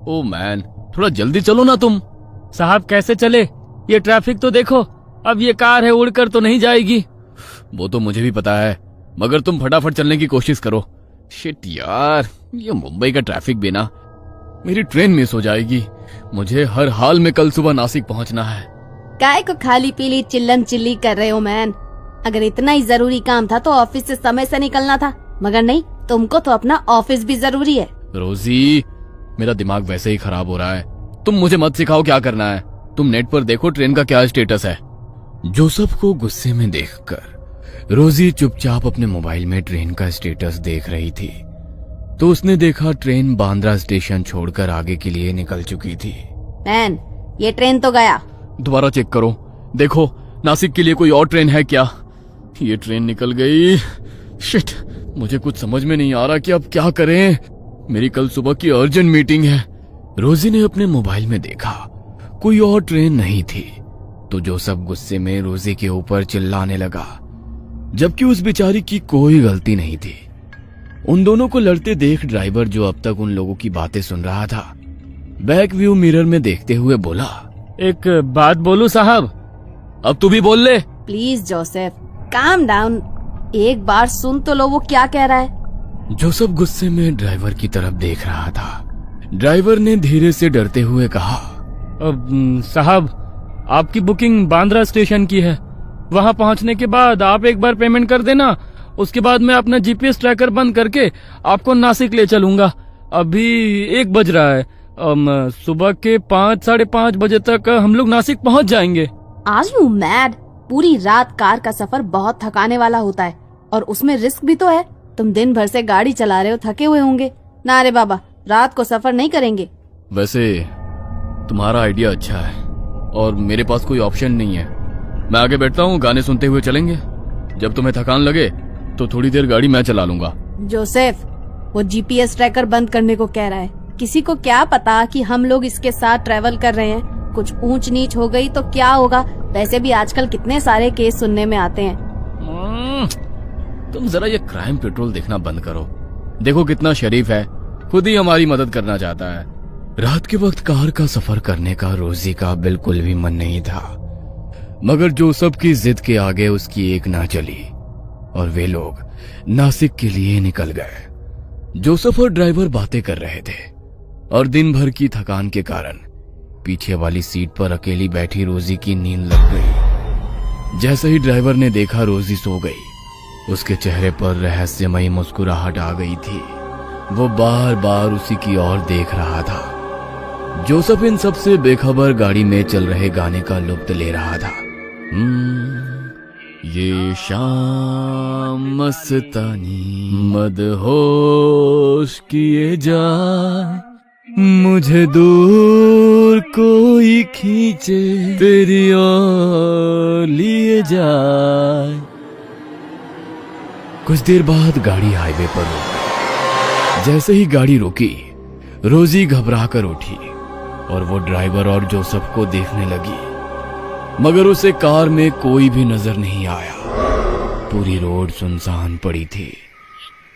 Oh man, थोड़ा जल्दी चलो ना तुम। साहब कैसे चले, ये ट्रैफिक तो देखो, अब ये कार है उड़कर तो नहीं जाएगी। वो तो मुझे भी पता है, मगर तुम फटाफट चलने की कोशिश करो। शिट यार, ये मुंबई का ट्रैफिक भी ना, मेरी ट्रेन मिस हो जाएगी। मुझे हर हाल में कल सुबह नासिक पहुंचना है। काय को खाली पीली चिल्लम चिल्ली कर रहे हो मैन? अगर इतना ही जरूरी काम था तो ऑफिस से समय से निकलना था, मगर नहीं, तुमको तो अपना ऑफिस भी जरूरी है। रोजी, मेरा दिमाग वैसे ही खराब हो रहा है, तुम मुझे मत सिखाओ क्या करना है। तुम नेट पर देखो ट्रेन का क्या स्टेटस है। जोसेफ को गुस्से में देखकर रोजी चुपचाप अपने मोबाइल में ट्रेन का स्टेटस देख रही थी, तो उसने देखा ट्रेन बांद्रा स्टेशन छोड़कर आगे के लिए निकल चुकी थी। मैन, ये ट्रेन तो गया। दोबारा चेक करो, देखो नासिक के लिए कोई और ट्रेन है क्या। ये ट्रेन निकल गई। शिट, मुझे कुछ समझ में नहीं आ रहा कि अब क्या करें। मेरी कल सुबह की अर्जेंट मीटिंग है। रोजी ने अपने मोबाइल में देखा कोई और ट्रेन नहीं थी, तो जोसेफ गुस्से में रोजी के ऊपर चिल्लाने लगा, जबकि उस बेचारी की कोई गलती नहीं थी। उन दोनों को लड़ते देख ड्राइवर, जो अब तक उन लोगों की बातें सुन रहा था, बैक व्यू मिरर में देखते हुए बोला, एक बात बोलूं साहब? अब तू भी बोल ले। प्लीज जोसेफ, काम डाउन, एक बार सुन तो लो वो क्या कह रहा है। जोसेफ गुस्से में ड्राइवर की तरफ देख रहा था। ड्राइवर ने धीरे से डरते हुए कहा, साहब, आपकी बुकिंग बांद्रा स्टेशन की है। वहां पहुंचने के बाद आप एक बार पेमेंट कर देना, उसके बाद मैं अपना जीपीएस ट्रैकर बंद करके आपको नासिक ले चलूंगा। अभी 1 बज रहा है, सुबह के 5, साढ़े 5 बजे तक हम लोग नासिक पहुंच जाएंगे। आज यू मैड? पूरी रात कार का सफर बहुत थकाने वाला होता है, और उसमें रिस्क भी तो है। तुम दिन भर से गाड़ी चला रहे हो, थके हुए होंगे ना। रे बाबा, रात को सफर नहीं करेंगे। वैसे तुम्हारा आइडिया अच्छा है, और मेरे पास कोई ऑप्शन नहीं है। मैं आगे बैठता हूँ, गाने सुनते हुए चलेंगे। जब तुम्हें थकान लगे तो थोड़ी देर गाड़ी मैं चला लूंगा। जोसेफ, वो जीपीएस ट्रैकर बंद करने को कह रहा है। किसी को क्या पता कि हम लोग इसके साथ ट्रेवल कर रहे हैं। कुछ ऊंच नीच हो गई तो क्या होगा? वैसे भी आजकल कितने सारे केस सुनने में आते हैं। तुम जरा ये क्राइम पेट्रोल देखना बंद करो। देखो कितना शरीफ है, खुद ही हमारी मदद करना चाहता है। रात के वक्त कार का सफर करने का रोजी का बिल्कुल भी मन नहीं था, मगर जोसेफ की जिद के आगे उसकी एक ना चली और वे लोग नासिक के लिए निकल गए। जोसेफ और ड्राइवर बातें कर रहे थे, और दिन भर की थकान के कारण पीछे वाली सीट पर अकेली बैठी रोजी की नींद लग गई। जैसे ही ड्राइवर ने देखा रोजी सो गई, उसके चेहरे पर रहस्यमयी मुस्कुराहट आ गई थी। वो बार बार उसी की ओर देख रहा था। जोसेफ इन सब से बेखबर गाड़ी में चल रहे गाने का लुत्फ ले रहा था। ये शाम मस्तानी मदहोश किए जाए, मुझे दूर कोई खींचे तेरी ओर लिए जाए। कुछ देर बाद गाड़ी हाईवे पर रुकी। जैसे ही गाड़ी रुकी, रोजी घबरा कर उठी और वो ड्राइवर और जोसेफ को देखने लगी, मगर उसे कार में कोई भी नजर नहीं आया। पूरी रोड सुनसान पड़ी थी।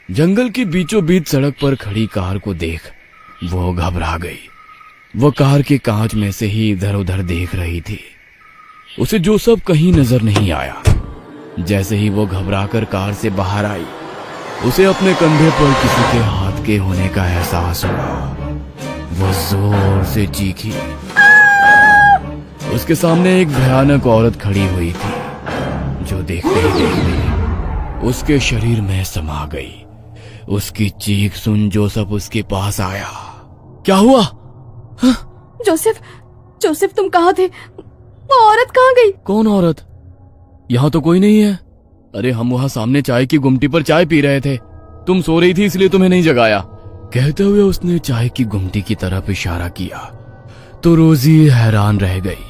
जंगल की बीचों बीच सड़क पर खड़ी कार को देख वो घबरा गई। वो कार के कांच में से ही इधर उधर देख रही थी। उसे जोसेफ कहीं नजर नहीं आया। जैसे ही वो घबराकर कार से बाहर आई, उसे अपने कंधे पर किसी के हाथ के होने का एहसास हुआ। वो जोर से चीखी। उसके सामने एक भयानक औरत खड़ी हुई थी, जो देखते ही देखते उसके शरीर में समा गई। उसकी चीख सुन जोसेफ उसके पास आया। क्या हुआ? जोसेफ तुम कहाँ थे? वो औरत कहाँ गई? कौन औरत? यहाँ तो कोई नहीं है। अरे हम वहाँ सामने चाय की गुमटी पर चाय पी रहे थे। तुम सो रही थी इसलिए तुम्हें नहीं जगाया। कहते हुए उसने चाय की गुमटी की तरफ इशारा किया, तो रोजी हैरान रह गई,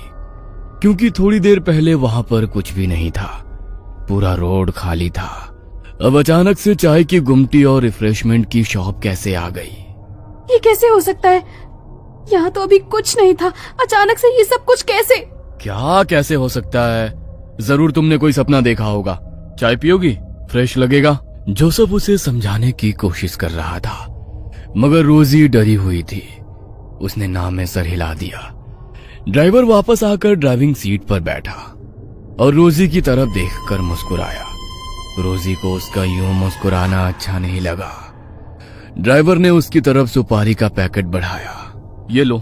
क्योंकि थोड़ी देर पहले वहां पर कुछ भी नहीं था। पूरा रोड खाली था। अब अचानक से चाय की गुमटी और रिफ्रेशमेंट की शॉप कैसे आ गई? ये कैसे हो सकता है? यहाँ तो अभी कुछ नहीं था, अचानक से ये सब कुछ कैसे? क्या कैसे हो सकता है? जरूर तुमने कोई सपना देखा होगा। चाय पियोगी? फ्रेश लगेगा। जोसेफ उसे समझाने की कोशिश कर रहा था, मगर रोजी डरी हुई थी। उसने ना में सर हिला दिया। ड्राइवर वापस आकर ड्राइविंग सीट पर बैठा और रोजी की तरफ देखकर मुस्कुराया। रोजी को उसका यूं मुस्कुराना अच्छा नहीं लगा। ड्राइवर ने उसकी तरफ सुपारी का पैकेट बढ़ाया। ये लो,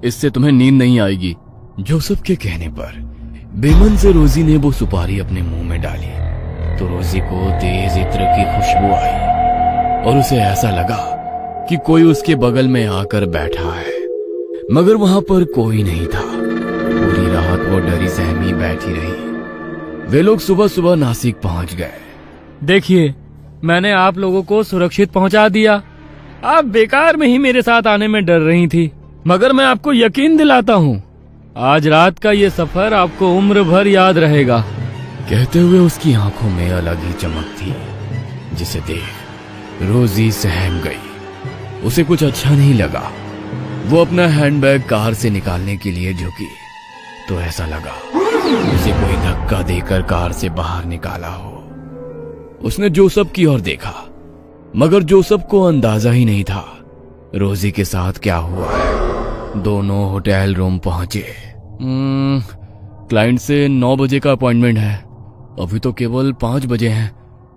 इससे तुम्हें नींद नहीं आएगी। जोसेफ के कहने पर बेमन से रोजी ने वो सुपारी अपने मुंह में डाली तो रोजी को तेज इत्र की खुशबू आई और उसे ऐसा लगा कि कोई उसके बगल में आकर बैठा है, मगर वहां पर कोई नहीं था। पूरी रात वो डरी सहमी बैठी रही। वे लोग सुबह सुबह नासिक पहुंच गए। देखिए, मैंने आप लोगों को सुरक्षित पहुंचा दिया। आप बेकार में ही मेरे साथ आने में डर रही थी, मगर मैं आपको यकीन दिलाता हूँ, आज रात का ये सफर आपको उम्र भर याद रहेगा। कहते हुए उसकी आंखों में अलग ही चमक थी, जिसे देख रोजी सहम गई। उसे कुछ अच्छा नहीं लगा। वो अपना हैंडबैग कार से निकालने के लिए झुकी तो ऐसा लगा उसे कोई धक्का देकर कार से बाहर निकाला हो। उसने जोसेफ की ओर देखा, मगर जोसेफ को अंदाजा ही नहीं था रोजी के साथ क्या हुआ है। दोनों होटल रूम पहुंचे। क्लाइंट से 9 बजे का अपॉइंटमेंट है। अभी तो केवल 5 बजे हैं।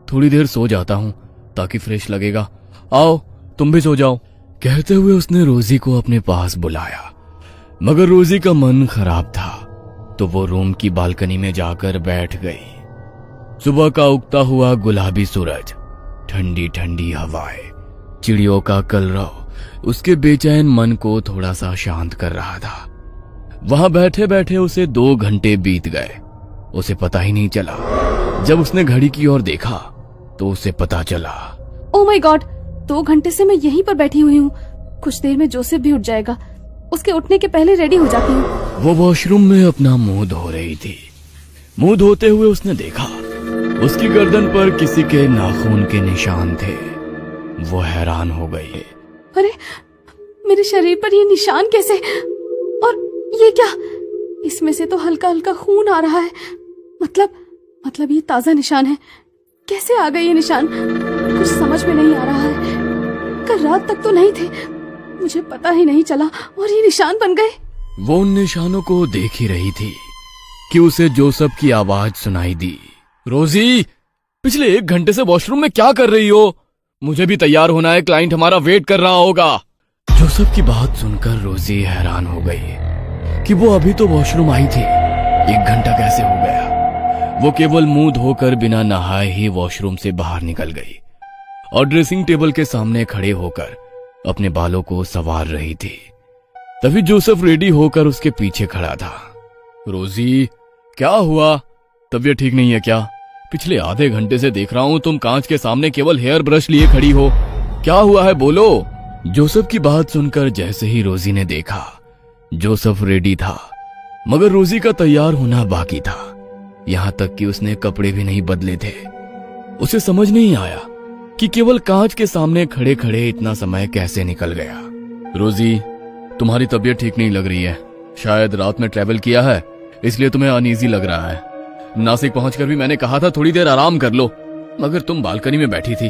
थोड़ी देर सो जाता हूँ ताकि फ्रेश लगेगा। आओ, तुम भी सो जाओ। कहते हुए उसने रोजी को अपने पास बुलाया, मगर रोजी का मन खराब था तो वो रूम की बालकनी में जाकर बैठ गई। सुबह का उगता हुआ गुलाबी सूरज, ठंडी ठंडी हवाएं, चिड़ियों का कलरव उसके बेचैन मन को थोड़ा सा शांत कर रहा था। वहां बैठे बैठे उसे 2 घंटे बीत गए। उसे पता ही नहीं चला। जब उसने घड़ी की ओर देखा तो उसे पता चला, ओह माय गॉड, 2 घंटे से मैं यहीं पर बैठी हुई हूँ। कुछ देर में जोसेफ भी उठ जाएगा। उसके उठने के पहले रेडी हो जाती हूँ। वो वॉशरूम में अपना मुंह धो रही थी। मुंह धोते हुए उसने देखा उसकी गर्दन पर किसी के नाखून के निशान थे। वो हैरान हो गई। अरे, मेरे शरीर पर ये निशान कैसे? और ये क्या? इसमें से तो हल्का हल्का खून आ रहा है। मतलब ये ताजा निशान है। कैसे आ गए ये निशान? कुछ समझ में नहीं आ रहा है। कल रात तक तो नहीं थे, मुझे पता ही नहीं चला और ये निशान बन गए। वो उन निशानों को देख ही रही थी कि उसे जोसेफ की आवाज सुनाई दी। रोजी, पिछले 1 घंटे से वॉशरूम में क्या कर रही हो? मुझे भी तैयार होना है, क्लाइंट हमारा वेट कर रहा होगा। जोसेफ की बात सुनकर रोजी हैरान हो गई कि वो अभी तो वॉशरूम आई थी। 1 घंटा कैसे हो गया? वो केवल मुंह धोकर बिना नहाए ही वॉशरूम से बाहर निकल गई और ड्रेसिंग टेबल के सामने खड़े होकर अपने बालों को संवार रही थी। तभी जोसेफ रेडी होकर उसके पीछे खड़ा था। रोजी, क्या हुआ? तबीयत ठीक नहीं है क्या? पिछले आधे घंटे से देख रहा हूं तुम कांच के सामने केवल हेयर ब्रश लिए खड़ी हो। क्या हुआ है, बोलो। जोसेफ की बात सुनकर जैसे ही रोजी ने देखा, जोसेफ रेडी था, मगर रोजी का तैयार होना बाकी था। यहां तक कि उसने कपड़े भी नहीं बदले थे। उसे समझ नहीं आया कि केवल कांच के सामने खड़े खड़े इतना समय कैसे निकल गया। रोजी, तुम्हारी तबीयत ठीक नहीं लग रही है। शायद रात में ट्रैवल किया है, इसलिए तुम्हें अनईजी लग रहा है। नासिक पहुंचकर भी मैंने कहा था थोड़ी देर आराम कर लो, मगर तुम बालकनी में बैठी थी।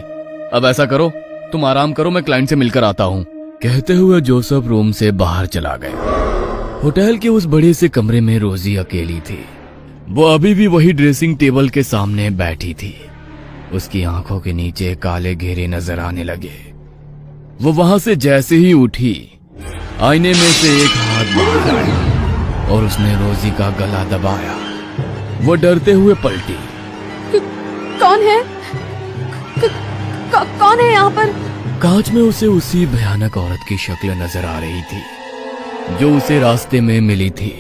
अब ऐसा करो, तुम आराम करो, मैं क्लाइंट से मिलकर आता हूँ। कहते हुए जोसेफ रूम से बाहर चला गया। होटल के उस बड़े से कमरे में रोजी अकेली थी। वो अभी भी वही ड्रेसिंग टेबल के सामने बैठी थी। उसकी आंखों के नीचे काले घेरे नजर आने लगे। वो वहां से जैसे ही उठी, आईने में से एक हाथ बाहर आया और उसने रोजी का गला दबाया। वो डरते हुए पलटी। कौन है? कौन है यहाँ पर? कांच में उसे उसी भयानक औरत की शक्ल नजर आ रही थी जो उसे रास्ते में मिली थी।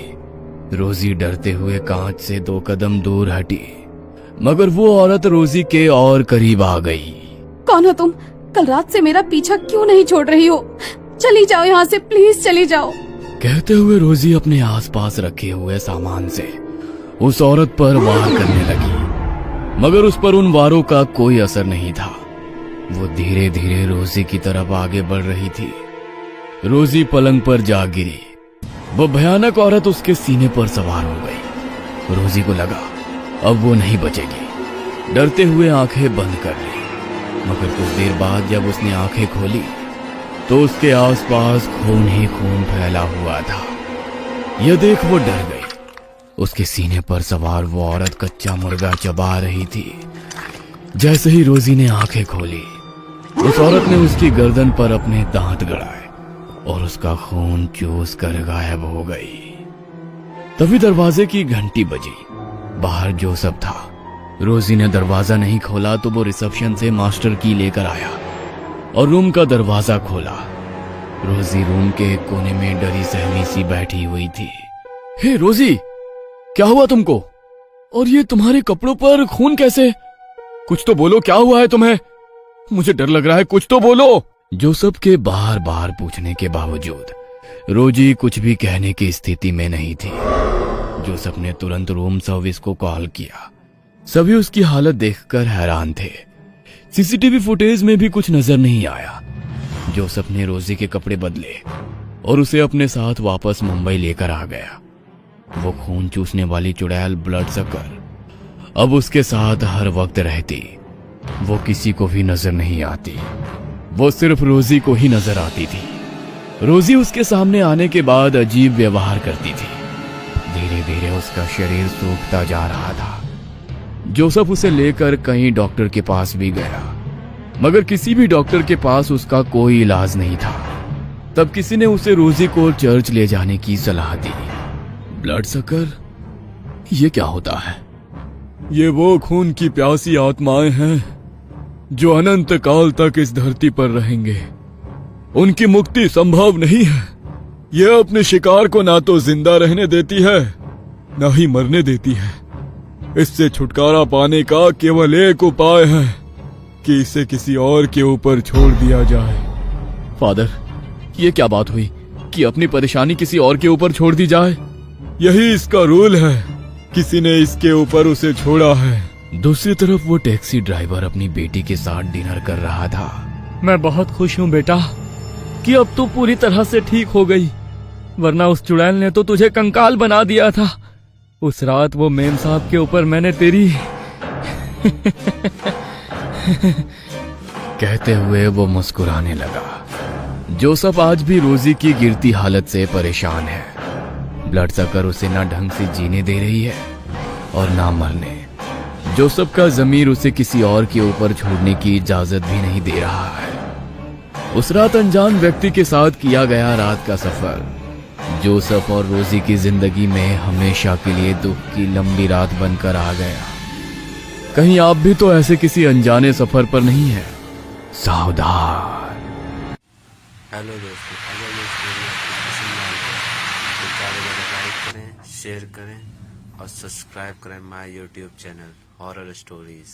रोजी डरते हुए कांच से 2 कदम दूर हटी, मगर वो औरत रोजी के और करीब आ गई। कौन हो तुम? कल रात से मेरा पीछा क्यों नहीं छोड़ रही हो? चली जाओ यहाँ से, प्लीज चली जाओ। कहते हुए रोजी अपने आसपास रखे हुए सामान से उस औरत पर वार करने लगी, मगर उस पर उन वारों का कोई असर नहीं था। वो धीरे धीरे रोजी की तरफ आगे बढ़ रही थी। रोजी पलंग पर जा गिरी। वो भयानक औरत उसके सीने पर सवार हो गई। रोजी को लगा अब वो नहीं बचेगी। डरते हुए आंखें बंद कर ली, मगर कुछ देर बाद जब उसने आंखें खोली तो उसके आसपास खून ही खून फैला हुआ था। यह देख वो डर गई। उसके सीने पर सवार वो औरत कच्चा मुर्गा चबा रही थी। जैसे ही रोजी ने आंखें खोली, उस औरत ने उसकी गर्दन पर अपने दांत गड़ाए और उसका खून चूस कर गायब हो गई। तभी दरवाजे की घंटी बजी। बाहर जोसेफ था। रोजी ने दरवाजा नहीं खोला तो वो रिसेप्शन से मास्टर की लेकर आया और रूम का दरवाजा खोला। रोजी रूम के एक कोने में डरी सहमी सी बैठी हुई थी। हे रोजी, क्या हुआ तुमको? और ये तुम्हारे कपड़ों पर खून कैसे? कुछ तो बोलो, क्या हुआ है तुम्हें? मुझे डर लग रहा है, कुछ तो बोलो। जोसेफ के बार बार पूछने के बावजूद रोजी कुछ भी कहने की स्थिति में नहीं थी। जोसेफ ने तुरंत रूम सर्विस को कॉल किया। सभी उसकी हालत देखकर हैरान थे। सीसीटीवी फुटेज में भी कुछ नजर नहीं आया। जोसेफ ने रोजी के कपड़े बदले और उसे अपने साथ वापस मुंबई लेकर आ गया। वो खून चूसने वाली चुड़ैल ब्लड सकर अब उसके साथ हर वक्त रहती। वो किसी को भी नजर नहीं आती, वो सिर्फ रोजी को ही नजर आती थी। रोजी उसके सामने आने के बाद अजीब व्यवहार करती थी। धीरे धीरे उसका शरीर सूखता जा रहा था। जोसेफ उसे लेकर कई डॉक्टर के पास भी गया, मगर किसी भी डॉक्टर के पास उसका कोई इलाज नहीं था। तब किसी ने उसे रोजी को चर्च ले जाने की सलाह दी। ब्लड सकर, ये क्या होता है? ये वो खून की प्यासी आत्माएं हैं जो अनंत काल तक इस धरती पर रहेंगे। उनकी मुक्ति संभव नहीं है। यह अपने शिकार को ना तो जिंदा रहने देती है, ना ही मरने देती है। इससे छुटकारा पाने का केवल एक उपाय है कि इसे किसी और के ऊपर छोड़ दिया जाए। फादर, ये क्या बात हुई कि अपनी परेशानी किसी और के ऊपर छोड़ दी जाए? यही इसका रूल है। किसी ने इसके ऊपर उसे छोड़ा है। दूसरी तरफ वो टैक्सी ड्राइवर अपनी बेटी के साथ डिनर कर रहा था। मैं बहुत खुश हूँ बेटा कि अब तू पूरी तरह से ठीक हो गई, वरना उस चुड़ैल ने तो तुझे कंकाल बना दिया था। उस रात वो मेम साहब के ऊपर मैंने तेरी कहते हुए वो मुस्कुराने लगा। जोसेफ आज भी रोजी की गिरती हालत से परेशान है। ब्लड सकर उसे ना ढंग से जीने दे रही है और ना मरने। जोसेफ का जमीर उसे किसी और के ऊपर छोड़ने की इजाजत भी नहीं दे रहा है। उस रात अनजान व्यक्ति के साथ किया गया रात का सफर जोसेफ और रोजी की जिंदगी में हमेशा के लिए दुख की लंबी रात बनकर आ गया। कहीं आप भी तो ऐसे किसी अनजाने सफर पर नहीं है? सावधान। हेलो दोस्तों, अगर ये स्टोरी आपको पसंद आई है तो ज़्यादा लाइक करें, शेयर करें और सब्सक्राइब करें my YouTube channel horror stories.